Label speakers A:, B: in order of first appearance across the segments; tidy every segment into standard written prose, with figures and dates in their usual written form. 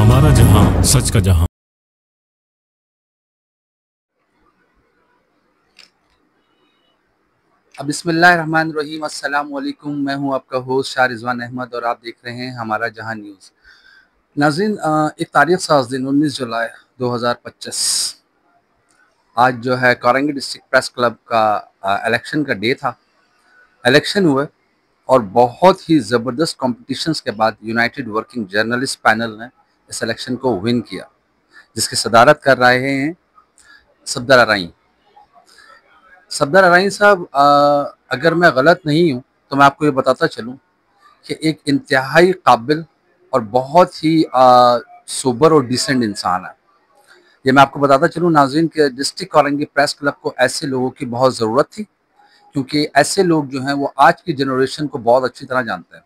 A: हमारा जहां सच का जहां।
B: बिस्मिल्लाहिर्रहमानिर्रहीम, अस्सलाम वालेकुम। मैं हूं आपका होस्ट शाह रिजवान अहमद और आप देख रहे हैं हमारा जहां न्यूज़। नाज़रीन, एक तारीख साज दिन 19 जुलाई 2025 आज जो है कोरंगी डिस्ट्रिक्ट प्रेस क्लब का इलेक्शन का डे था। इलेक्शन हुए और बहुत ही ज़बरदस्त कॉम्पिटिशन्स के बाद यूनाइटेड वर्किंग जर्नलिस्ट पैनल ने इस इलेक्शन को विन किया, जिसकी सदारत कर रहे हैं सफदर अराई। सफदर अराई साहब, अगर मैं गलत नहीं हूँ तो मैं आपको ये बताता चलूँ कि एक इंतहाई काबिल और बहुत ही सोबर और डिसेंट इंसान है। ये मैं आपको बताता चलूँ नाज़रीन कि डिस्ट्रिक्ट कोरंगी प्रेस क्लब को ऐसे लोगों की बहुत ज़रूरत थी, क्योंकि ऐसे लोग जो हैं वो आज की जनरेशन को बहुत अच्छी तरह जानते हैं।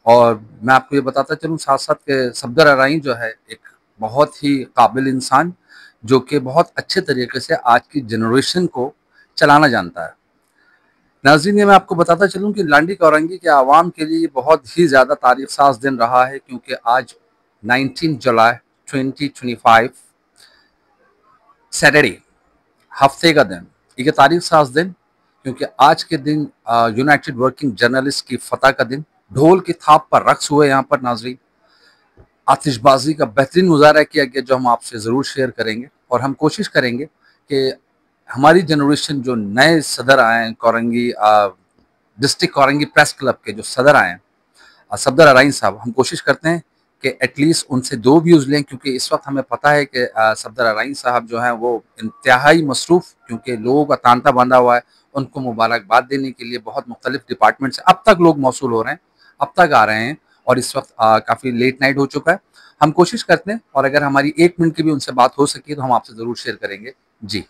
B: और मैं आपको ये बताता चलूँ साथ साथ कि सफदर अराई जो है एक बहुत ही काबिल इंसान, जो कि बहुत अच्छे तरीके से आज की जनरेशन को चलाना जानता है। नाज़रीन, ये मैं आपको बताता चलूँ कि लांडी कोरंगी के आवाम के लिए बहुत ही ज़्यादा तारीख साज दिन रहा है, क्योंकि आज 19 जुलाई 2025 सैटरडे, हफ्ते का दिन, ये तारीख साज दिन, क्योंकि आज के दिन यूनाइटेड वर्किंग जर्नलिस्ट की फतह का दिन। ढोल की थाप पर रक्स हुए यहाँ पर नाज़रीन, आतिशबाजी का बेहतरीन मुजाहरा किया गया, जो हम आपसे ज़रूर शेयर करेंगे। और हम कोशिश करेंगे कि हमारी जनरेशन जो नए सदर आए हैं Korangi district Korangi press club के जो सदर आए हैं सफदर अराई साहब, हम कोशिश करते हैं कि एटलीस्ट उनसे 2 व्यूज़ लें, क्योंकि इस वक्त हमें पता है कि सफदर अराई साहब जो हैं वो इंतहाई मसरूफ़, क्योंकि लोगों का तांता बंधा हुआ है। उनको मुबारकबाद देने के लिए बहुत मुख्तलिफ डिपार्टमेंट से अब तक लोग मौसूल हो रहे हैं, अब तक आ रहे हैं, और इस वक्त काफ़ी लेट नाइट हो चुका है। हम कोशिश करते हैं, और अगर हमारी 1 मिनट की भी उनसे बात हो सकी तो हम आपसे ज़रूर शेयर करेंगे। जी।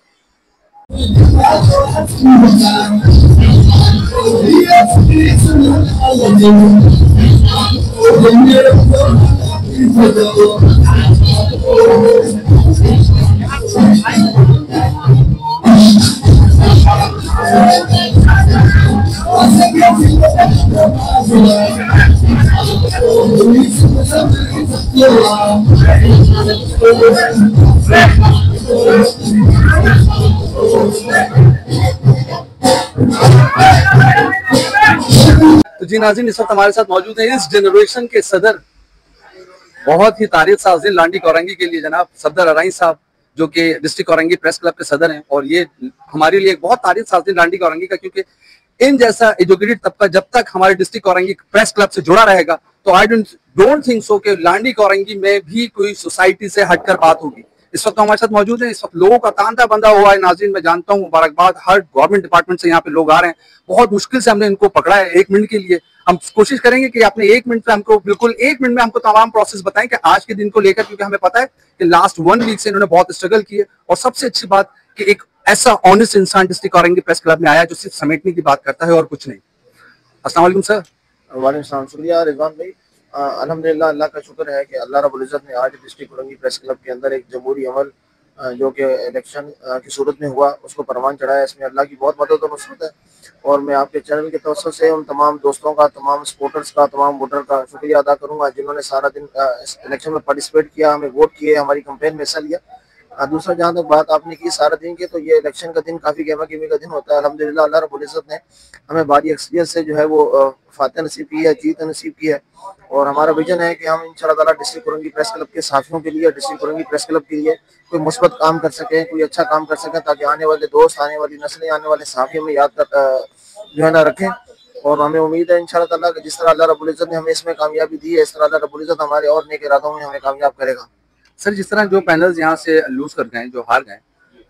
B: तो जी नाज़रीन, इस वक्त हमारे साथ मौजूद है इस जनरेशन के सदर, बहुत ही तारीख साज दिन लांडी कोरंगी के लिए जनाब सफदर अराई साहब, जो कि डिस्ट्रिक्ट कोरंगी प्रेस क्लब के सदर हैं। और ये हमारे लिए एक बहुत तारीख साज दिन लांडी कोरंगी का, क्योंकि इन जैसा एजुकेटेड तबका जब तक हमारे डिस्ट्रिक्ट कोरंगी प्रेस क्लब से जुड़ा रहेगा तो आई डोंट थिंक सो कि लांडी कोरंगी में भी कोई सोसाइटी से हटकर बात होगी। इस वक्त हमारे साथ मौजूद है, इस वक्त लोगों का तांता बंधा हुआ है नाज़रीन, मैं जानता हूँ। मुबारकबाद, हर गवर्नमेंट डिपार्टमेंट से यहाँ पे लोग आ रहे हैं, बहुत मुश्किल से हमने इनको पकड़ा है 1 मिनट के लिए। हम कोशिश करेंगे कि आपने 1 मिनट में हमको, बिल्कुल 1 मिनट में हमको तमाम प्रोसेस बताएं कि आज के दिन को लेकर, क्योंकि हमें पता है कि लास्ट 1 वीक से इन्होंने बहुत स्ट्रगल किए। और सबसे अच्छी बात कि एक ऐसा ऑनेस्ट इंसान डिस्ट्रिक्ट कोरंगी प्रेस क्लब में आया जो सिर्फ समेटने की बात करता है और कुछ नहीं। अस्सलाम वालेकुम सर।
C: वालेकुम सलाम। शुक्रिया रिजवान भाई। अल्हम्दुलिल्लाह, अल्लाह का शुक्र है कि अल्लाह रब्बुल इज़्ज़त ने आज डिस्ट्रिक्ट कोरंगी प्रेस क्लब के अंदर एक जमहूरी अमल जो कि इलेक्शन की सूरत में हुआ, उसको परवान चढ़ाया। इसमें अल्लाह की बहुत मदद और नुसरत है। और मैं आपके चैनल के तवज्जो से उन तमाम दोस्तों का, तमाम सपोर्टर्स का, तमाम वोटर का शुक्रिया अदा करूँगा जिन्होंने सारा दिन इस इलेक्शन में पार्टिसिपेट किया, हमें वोट किए, हमारी कंपेन में हिस्सा लिया। दूसरा, जहाँ तक बात आपने की सारा दिन की, तो ये इलेक्शन का दिन काफ़ी गहमा गहमी का दिन होता है। अल्हम्दुलिल्लाह, अल्लाह रब्बुल इज़्ज़त ने हमें भारी अक्सरियत से जो है वो फातह नसीब की है, जीत नसीब की है। और हमारा विजन है कि हम इंशाअल्लाह ताला डिस्ट्रिक्ट कोरंगी प्रेस क्लब के साथियों के लिए, डिस्ट्रिक्ट कोरंगी प्रेस क्लब के लिए कोई मुस्बत काम कर सकें, कोई अच्छा काम कर सकें, ताकि आने वाले दोस्त, आने वाली नस्लें, आने वाले साथी हमें याद कर जो है ना रखें। और हमें उम्मीद है इंशाअल्लाह ताला कि जिस तरह अल्लाह रब्बुल इज़्ज़त ने हमें इसमें कामयाबी दी है, इस तरह अल्लाह रब्बुल इज़्ज़त हमारे और नेक इरादों में हमें कामयाब करेगा।
B: सर, जिस तरह जो पैनल्स यहाँ से लूज कर गए, जो हार गए,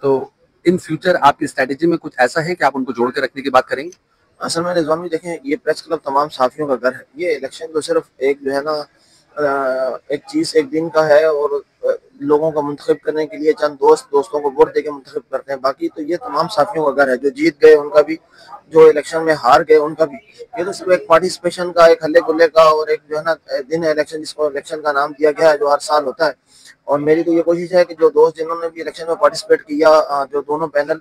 B: तो इन फ्यूचर आपकी स्ट्रेटेजी में कुछ ऐसा है कि आप उनको जोड़ के रखने की बात करेंगे?
C: असल में रिजवान भी देखें, ये प्रेस क्लब तमाम साथियों का घर है। ये इलेक्शन तो सिर्फ एक जो है ना एक चीज़ एक दिन का है, और लोगों को मुंतखब करने के लिए चंद दोस्तों को वोट देके मुंतखब करते हैं। बाकी तो ये तमाम साथियों का घर है, जो जीत गए उनका भी, जो इलेक्शन में हार गए उनका भी। ये तो सिर्फ एक पार्टिसिपेशन का, एक हल्ले गुल्ले का और एक जो है ना दिन है इलेक्शन, जिसको इलेक्शन का नाम दिया गया है, जो हर साल होता है। और मेरी तो ये कोशिश है कि जो दोस्त जिन्होंने भी इलेक्शन में पार्टिसिपेट किया, जो दोनों पैनल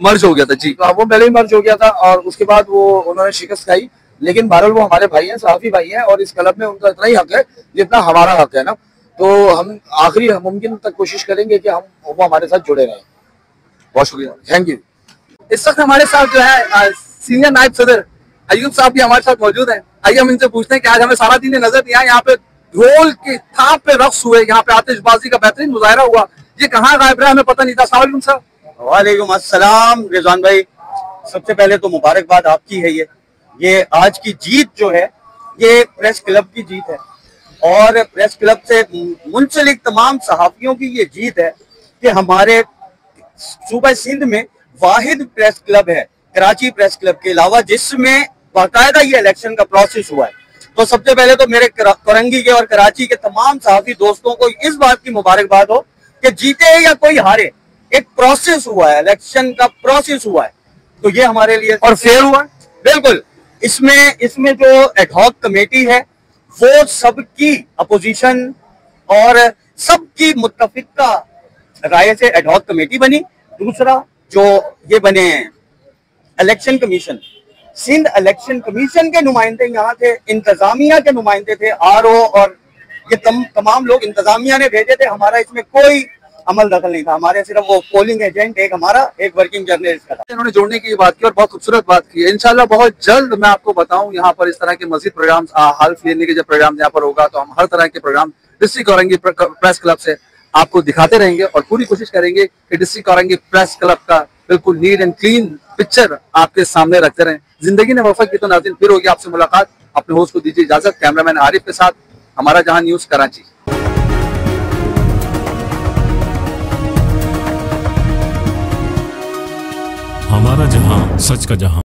B: मर्ज हो गया था जी।
D: वो पहले ही मर्ज हो गया था और उसके बाद वो उन्होंने शिकस्त खाई, लेकिन बहरहाल वो हमारे भाई हैं, सहाफी भाई हैं, और इस क्लब में उनका इतना ही हक है जितना हमारा हक है ना। तो हम आखिरी मुमकिन तक कोशिश करेंगे कि हम वो हमारे साथ जुड़े रहें।
B: बहुत शुक्रिया,
D: थैंक यू।
B: इस वक्त हमारे साथ जो है सीनियर नायब सदर अयूब साहब भी हमारे साथ मौजूद हैं। आइए हम इनसे पूछते हैं कि आज हमें सारा दिन नजर नहीं आया, यहाँ पे ढोल के थाप पे रक्स हुए, यहाँ पे आतिशबाजी का बेहतरीन मुजाहरा हुआ, ये कहाँ गायब रहा हमें पता नहीं था। अस्सलाम वालेकुम सर।
E: वालेकुम अस्सलाम रिजवान भाई, सबसे पहले तो मुबारकबाद आपकी है। ये आज की जीत जो है ये प्रेस क्लब की जीत है और प्रेस क्लब से मुंसलिक तमाम सहाफियों की ये जीत है कि हमारे सूबा सिंध में वाहिद प्रेस क्लब है कराची प्रेस क्लब के अलावा जिसमें बाकायदा ये इलेक्शन का प्रोसेस हुआ है। तो सबसे पहले तो मेरे कोरंगी के और कराची के तमाम सहाफी दोस्तों को इस बात की मुबारकबाद हो कि जीते या कोई हारे, एक प्रोसेस हुआ है, इलेक्शन का प्रोसेस हुआ है, तो ये हमारे लिए
B: और फेयर हुआ।
E: बिल्कुल। इसमें जो एडहॉक कमेटी है वो सबकी अपोजिशन और सबकी मुत्तफिका राय से एडहॉक कमेटी बनी। दूसरा जो ये बने election commission, Sindh election commission के नुमाइंदे यहाँ थे, इंतजामिया के नुमाइंदे थे, आरओ और ये तमाम लोग इंतजामिया ने भेजे थे। हमारा इसमें कोई अमल दखल नहीं था, हमारे सिर्फ वो पोलिंग एजेंट एक हमारा एक वर्किंग जर्नलिस्ट का था।
B: इन्होंने जोड़ने की बात की और बहुत खूबसूरत बात की है। इंशाल्लाह बहुत जल्द मैं आपको बताऊं यहाँ पर इस तरह के मजीद प्रोग्राम, हल्फ लेने के जब प्रोग्राम यहाँ पर होगा तो हम हर तरह के programme district Orangi press club से आपको दिखाते रहेंगे और पूरी कोशिश करेंगे कि डिस्ट्रिक्ट औरंगी प्रेस क्लब का बिल्कुल नीट एंड क्लीन पिक्चर आपके सामने रखते रहें। जिंदगी ने वफा की तो नाज़रीन फिर होगी आपसे मुलाकात। अपने होस्ट को दीजिए इजाजत। कैमरामैन आरिफ के साथ हमारा जहां न्यूज कराची।
A: हमारा जहां, सच का जहां।